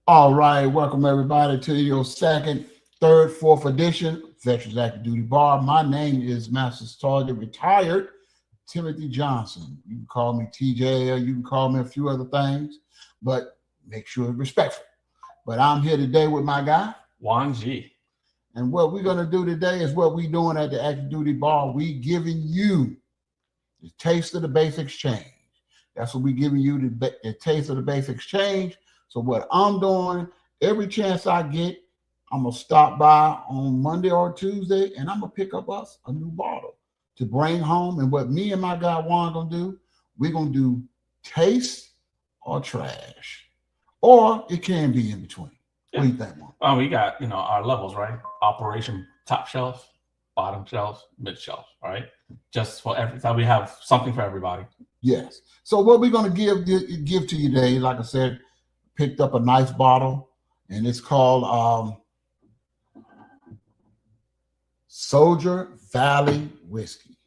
All right, welcome everybody to your second, third, fourth edition Veterans Active Duty Bar. My name is Master Sergeant retired Timothy Johnson. You can call me TJ, or you can call me a few other things, but make sure it's respectful. But I'm here today with my guy. Wang Ji. And what we're going to do today is what we're doing at the Active Duty Bar. We giving you the taste of the base exchange. That's what we're giving you, the taste of the base exchange. So what I'm doing, every chance I get, I'm going to stop by on Monday or Tuesday, and I'm going to pick up us a new bottle to bring home. And what me and my guy Juan going to do, we're going to do taste or trash. Or it can be in between. What do you think, Juan? Well, we got, our levels, right? Operation top shelf, bottom shelf, mid shelf, right? Just for every, we have something for everybody. Yes. So what we're going to give to you today, like I said, picked up a nice bottle, and it's called Soldier Valley Whiskey.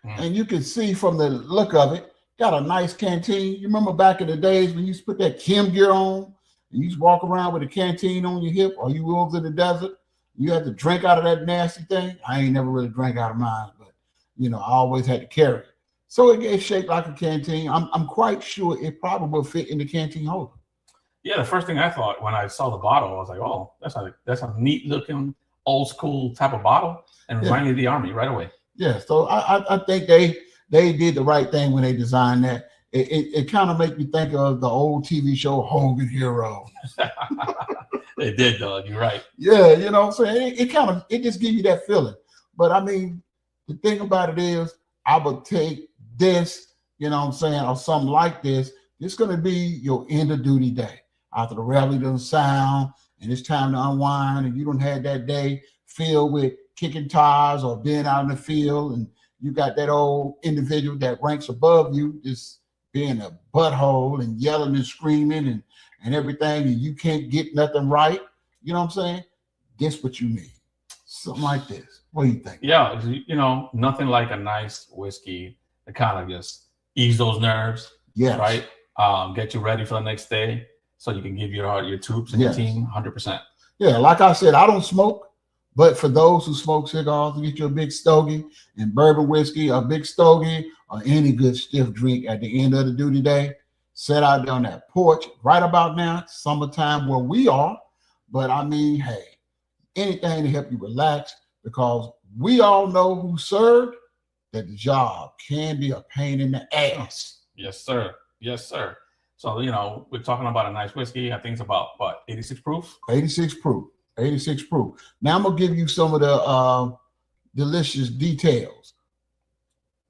And you can see from the look of it, got a nice canteen. You remember back in the days when you used to put that Kim gear on, and you used to walk around with a canteen on your hip, or you over in the desert, you had to drink out of that nasty thing. I ain't never really drank out of mine, but I always had to carry it. So it gets shaped like a canteen. I'm quite sure it probably will fit in the canteen holder. Yeah, the first thing I thought when I saw the bottle, I was like, "Oh, that's a neat looking old school type of bottle," and reminded me of the Army right away. Yeah, so I think they did the right thing when they designed that. It kind of make me think of the old TV show Hogan Hero. They did, Doug. You're right. Yeah, you know what I'm saying? It just gives you that feeling. But I mean, the thing about it is, I would take this, you know what I'm saying, or something like this. It's going to be your end of duty day. After the rally doesn't sound and it's time to unwind, and you don't have that day filled with kicking tires or being out in the field, and you got that old individual that ranks above you just being a butthole and yelling and screaming and everything, and you can't get nothing right. You know what I'm saying? Guess what you need? Something like this. What do you think? Yeah, nothing like a nice whiskey to kind of just ease those nerves. Yes. Right? Get you ready for the next day so you can give your troops and your team 100%. Yeah, like I said, I don't smoke, but for those who smoke cigars, get you a big stogie and bourbon whiskey, a big stogie, or any good stiff drink at the end of the duty day. Sit out there on that porch right about now, summertime where we are. But I mean, hey, anything to help you relax, because we all know who served that the job can be a pain in the ass. Yes, sir. Yes, sir. So, we're talking about a nice whiskey. I think it's about, 86 proof? 86 proof. 86 proof. Now I'm going to give you some of the delicious details.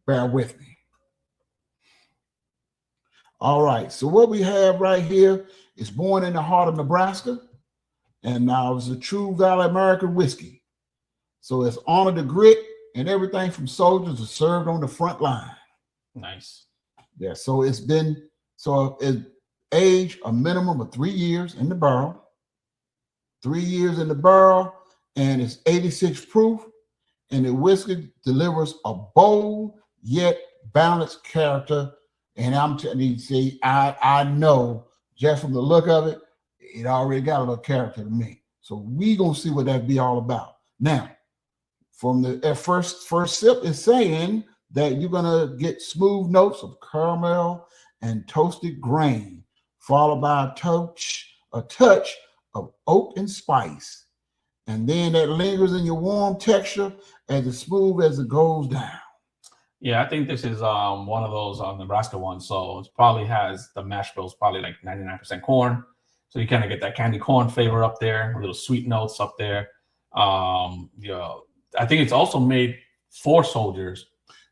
Bear with me. All right. So what we have right here is born in the heart of Nebraska, and now it's a true Valley American whiskey. So it's honored the grit and everything from soldiers who served on the front line. Nice. Yeah. So it's aged a minimum of 3 years in the barrel. 3 years in the barrel, and it's 86 proof, and the whiskey delivers a bold yet balanced character. And I'm telling you, see, I know just from the look of it, it already got a little character to me. So we gonna see what that be all about. Now, from the first sip, it's saying that you're gonna get smooth notes of caramel and toasted grain, followed by a touch of oak and spice. And then that lingers in your warm texture as smooth as it goes down. Yeah, I think this is one of those Nebraska ones. So it probably has the mash bills, probably like 99% corn. So you kind of get that candy corn flavor up there, a little sweet notes up there. I think it's also made for soldiers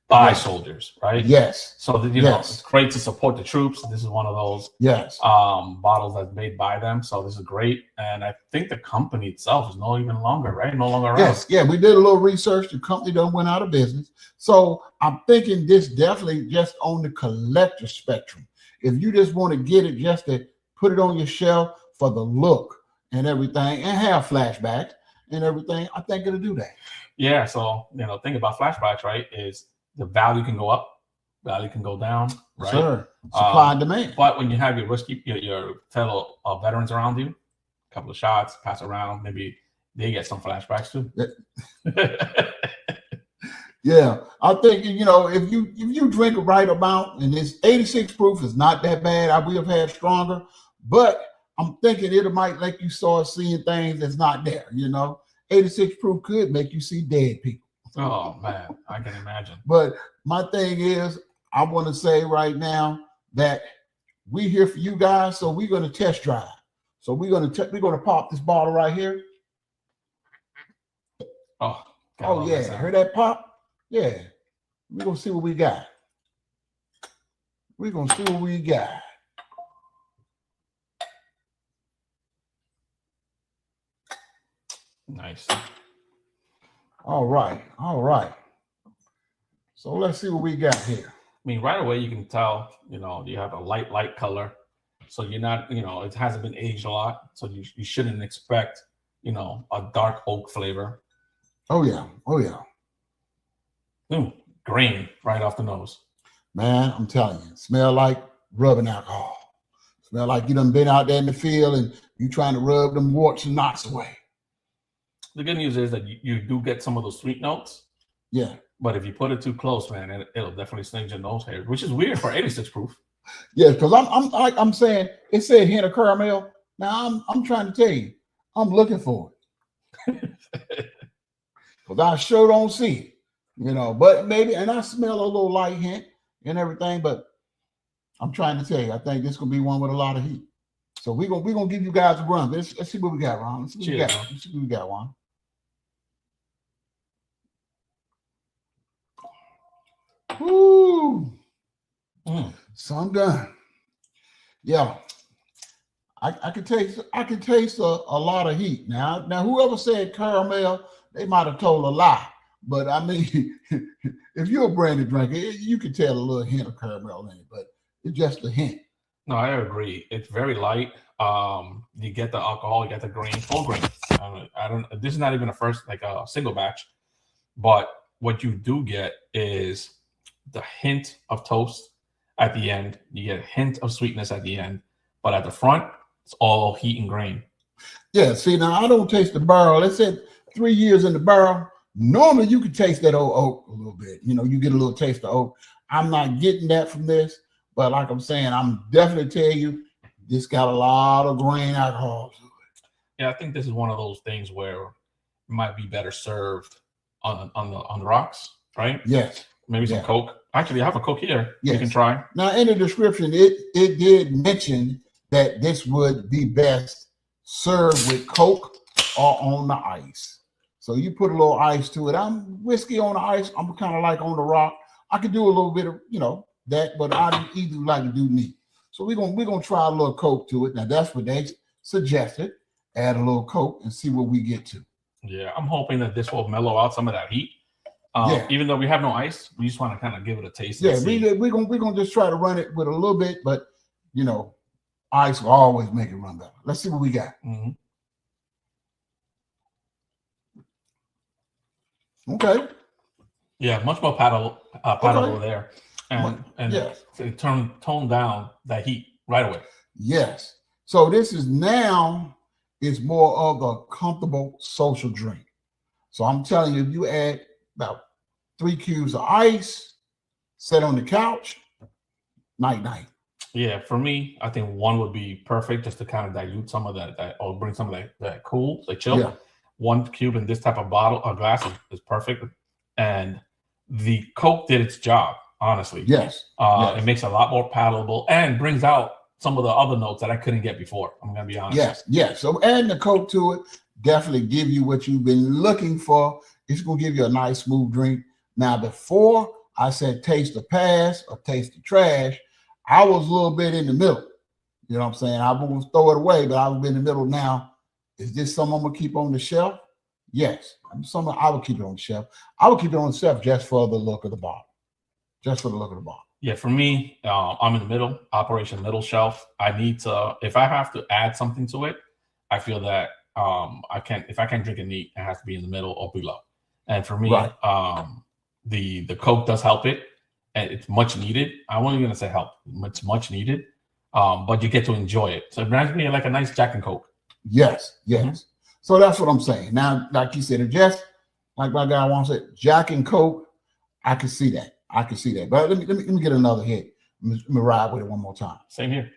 by soldiers, right? Yes. So that, it's great to support the troops. This is one of those bottles that's made by them. So this is great. And I think the company itself is no longer around. Yes. Yeah, we did a little research. The company done went out of business. So I'm thinking this definitely just on the collector spectrum. If you just want to get it just to put it on your shelf for the look and everything and have flashbacks and everything, I think it'll do that. Yeah. So, think about flashbacks, right? Is the value can go up value can go down, right? Sure. Supply and demand. But when you have your fellow veterans around you, a couple of shots, pass around, maybe they get some flashbacks too. Yeah, I think if you drink the right amount, and this 86 proof is not that bad. We have had stronger, but I'm thinking it might let you start seeing things that's not there. 86 proof could make you see dead people. Oh man, I can imagine. But my thing is, I want to say right now that we're here for you guys, so we're going to test drive. So we're going to pop this bottle right here. Oh yeah, heard that pop? Yeah, we're gonna see what we got. We're gonna see what we got. Nice. All right. So let's see what we got here. I mean, right away you can tell, you have a light color. So you're not, it hasn't been aged a lot. So you shouldn't expect, a dark oak flavor. Oh yeah. Grain right off the nose. Man, I'm telling you, smell like rubbing alcohol. Smell like you done been out there in the field and you trying to rub them warts and knots away. The good news is that you do get some of those sweet notes. Yeah. But if you put it too close, man, it'll definitely sting your nose hair, which is weird for 86 proof. Yeah, because I'm saying it said hint of caramel. Now I'm trying to tell you, I'm looking for it. Because I sure don't see it, but maybe, and I smell a little light hint and everything, but I'm trying to tell you, I think this gonna be one with a lot of heat. So we're gonna give you guys a run. Let's see what we got, Ron. Let's see what we got, Ron. Woo! So I'm done. Yeah. I can taste a lot of heat. Now whoever said caramel, they might have told a lie. But I mean, if you're a brandy drinker, you can tell a little hint of caramel in it, but it's just a hint. No, I agree. It's very light. You get the alcohol, you get the grain, full grain. This is not even a single batch, but what you do get is the hint of toast at the end. You get a hint of sweetness at the end, but at the front, it's all heat and grain. Yeah, see, now I don't taste the barrel. It said 3 years in the barrel. Normally you can taste that old oak a little bit. You get a little taste of oak. I'm not getting that from this, but like I'm saying, I'm definitely tell you, this got a lot of grain alcohol to it. Yeah, I think this is one of those things where it might be better served on the rocks, right? Yes. Maybe some Coke. Actually, I have a Coke here. Yes. You can try. Now, in the description, it did mention that this would be best served with Coke or on the ice. So you put a little ice to it. I'm whiskey on the ice. I'm kind of like on the rock. I could do a little bit of, that, but I either like to do neat. So we're gonna try a little Coke to it. Now that's what they suggested. Add a little Coke and see what we get to. Yeah, I'm hoping that this will mellow out some of that heat. Even though we have no ice, we just want to kind of give it a taste. Yeah, we're gonna just try to run it with a little bit, but ice will always make it run better. Let's see what we got. Mm-hmm. Okay. Yeah, much more palatable there, and yes, tone down that heat right away. Yes. So this is now it's more of a comfortable social drink. So I'm telling you, if you add about 3 cubes of ice, sit on the couch, night. Yeah, for me, I think 1 would be perfect just to kind of dilute some of that or bring some of that cool, like chill. Yeah. 1 cube in this type of bottle or glass is perfect. And the Coke did its job, honestly. Yes. It makes it a lot more palatable and brings out some of the other notes that I couldn't get before. I'm going to be honest. Yes. So adding the Coke to it definitely give you what you've been looking for. It's going to give you a nice, smooth drink. Now, before I said taste the pass or taste the trash, I was a little bit in the middle. You know what I'm saying? I won't throw it away, but I was in the middle now. Is this something I'm going to keep on the shelf? Yes. Something I would keep it on the shelf. I would keep it on the shelf just for the look of the bottle. Just for the look of the bottle. Yeah, for me, I'm in the middle, operation middle shelf. I need to, if I have to add something to it, I feel that if I can't drink it neat, it has to be in the middle or below. And for me, right. The Coke does help it. and it's much needed. I wasn't gonna say help. It's much needed, but you get to enjoy it. So it reminds me of like a nice Jack and Coke. Yes, yes. So that's what I'm saying. Now, like you said, if just like my guy wants it, Jack and Coke, I can see that. I can see that. But let me get another hit. Let me ride with it one more time. Same here.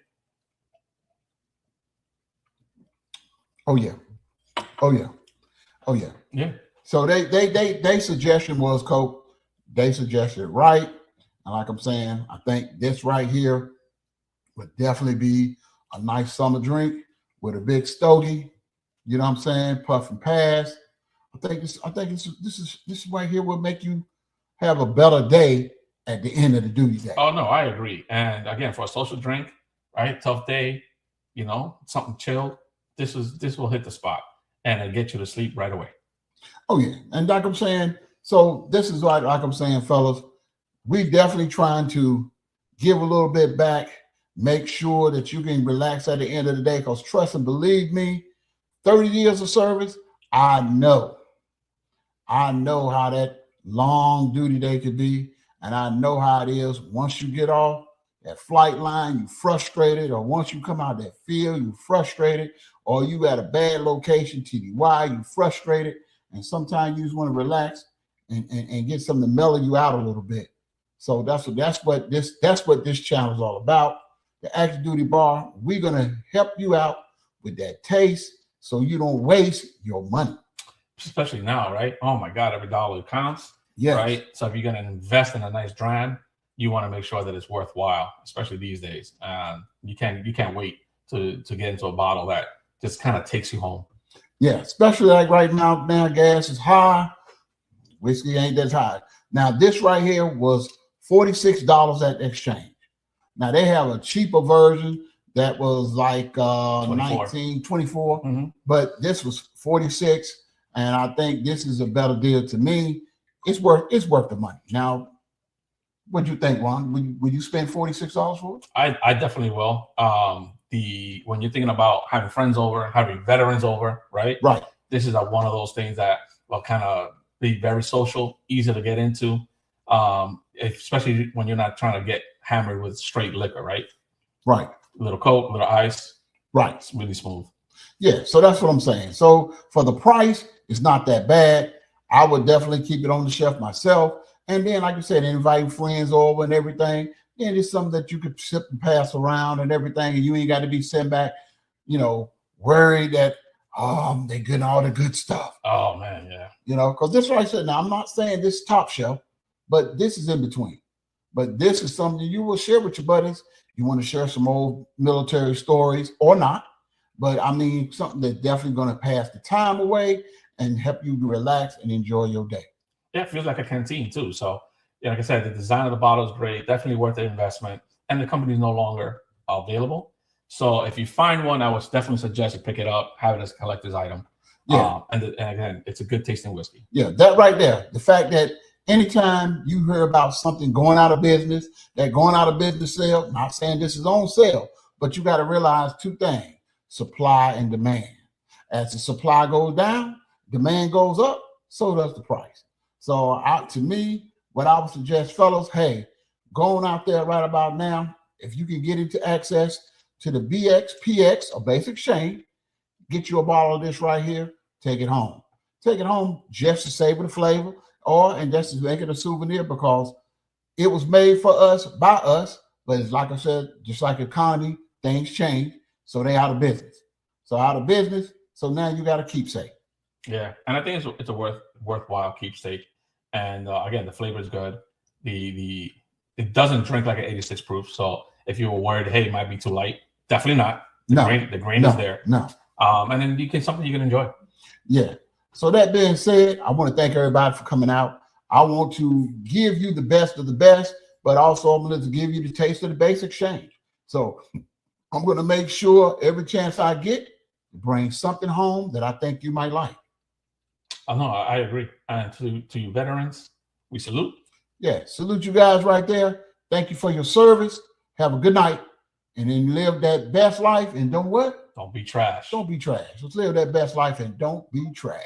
Oh yeah. Oh yeah. Oh yeah. Yeah. So they suggestion was Coke. They suggested right. And like I'm saying, I think this right here would definitely be a nice summer drink with a big stogie. You know what I'm saying? Puff and pass. I think this right here will make you have a better day at the end of the duty day. Oh no, I agree. And again, for a social drink, right? Tough day, you know, something chilled. This will hit the spot and it'll get you to sleep right away. Oh yeah, and like I'm saying, so this is like I'm saying, fellas, we definitely trying to give a little bit back, make sure that you can relax at the end of the day. Because trust and believe me, 30 years of service, I know how that long duty day could be, and I know how it is. Once you get off that flight line, you frustrated, or once you come out that field, you frustrated, or you at a bad location, TDY, you frustrated. And sometimes you just want to relax and get something to mellow you out a little bit. So that's what this channel is all about. The Active Duty Bar, we're gonna help you out with that taste so you don't waste your money. Especially now, right? Oh my God, every dollar counts. Yes. Right. So if you're gonna invest in a nice dram, you want to make sure that it's worthwhile, especially these days. You can't wait to get into a bottle that just kind of takes you home. Yeah, especially like right now, gas is high. Whiskey ain't that high. Now, this right here was $46 at exchange. Now, they have a cheaper version that was like 24, but this was 46, and I think this is a better deal to me. It's worth the money. Now, what do you think, Ron? Would you spend $46 for it? I definitely will. When you're thinking about having friends over, having veterans over, right? Right. This is one of those things that will kind of be very social, easy to get into, especially when you're not trying to get hammered with straight liquor, right? Right. A little Coke, a little ice. Right. It's really smooth. Yeah, so that's what I'm saying. So for the price, it's not that bad. I would definitely keep it on the shelf myself. And then, like I said, inviting friends over and everything. And it's something that you could sip and pass around and everything, and you ain't got to be sitting back, worried that they're getting all the good stuff. Oh man, yeah. Because this right said, now I'm not saying this is top shelf, but this is in between. But this is something you will share with your buddies. You want to share some old military stories or not, but I mean something that's definitely going to pass the time away and help you to relax and enjoy your day. Yeah, it feels like a canteen too. So. Yeah, like I said, the design of the bottle is great, definitely worth the investment, and the company is no longer available. So if you find one, I would definitely suggest you pick it up, have it as a collector's item. Yeah, and again, it's a good tasting whiskey. Yeah, that right there. The fact that anytime you hear about something going out of business, that going out of business sale, not saying this is on sale, but you got to realize two things: supply and demand. As the supply goes down, demand goes up, so does the price. So to me, what I would suggest, fellas, hey, going out there right about now, if you can get into access to the BXPX or Basic Exchange, get you a bottle of this right here, take it home. Take it home just to savor the flavor, and just to make it a souvenir, because it was made for us, by us, but it's like I said, just like economy, things change, so they out of business. So out of business, so now you got a keepsake. Yeah, and I think it's a worthwhile keepsake. And again, the flavor is good. It doesn't drink like an 86 proof. So if you were worried, hey, it might be too light, definitely not. The grain is there. No. And then something you can enjoy. Yeah. So that being said, I want to thank everybody for coming out. I want to give you the best of the best, but also I'm going to give you the taste of the Basic Exchange. So I'm going to make sure every chance I get to bring something home that I think you might like. No, I agree. And to you veterans, we salute. Yeah, salute you guys right there. Thank you for your service. Have a good night. And then live that best life. And don't what? Don't be trash. Don't be trash. Let's live that best life and don't be trash.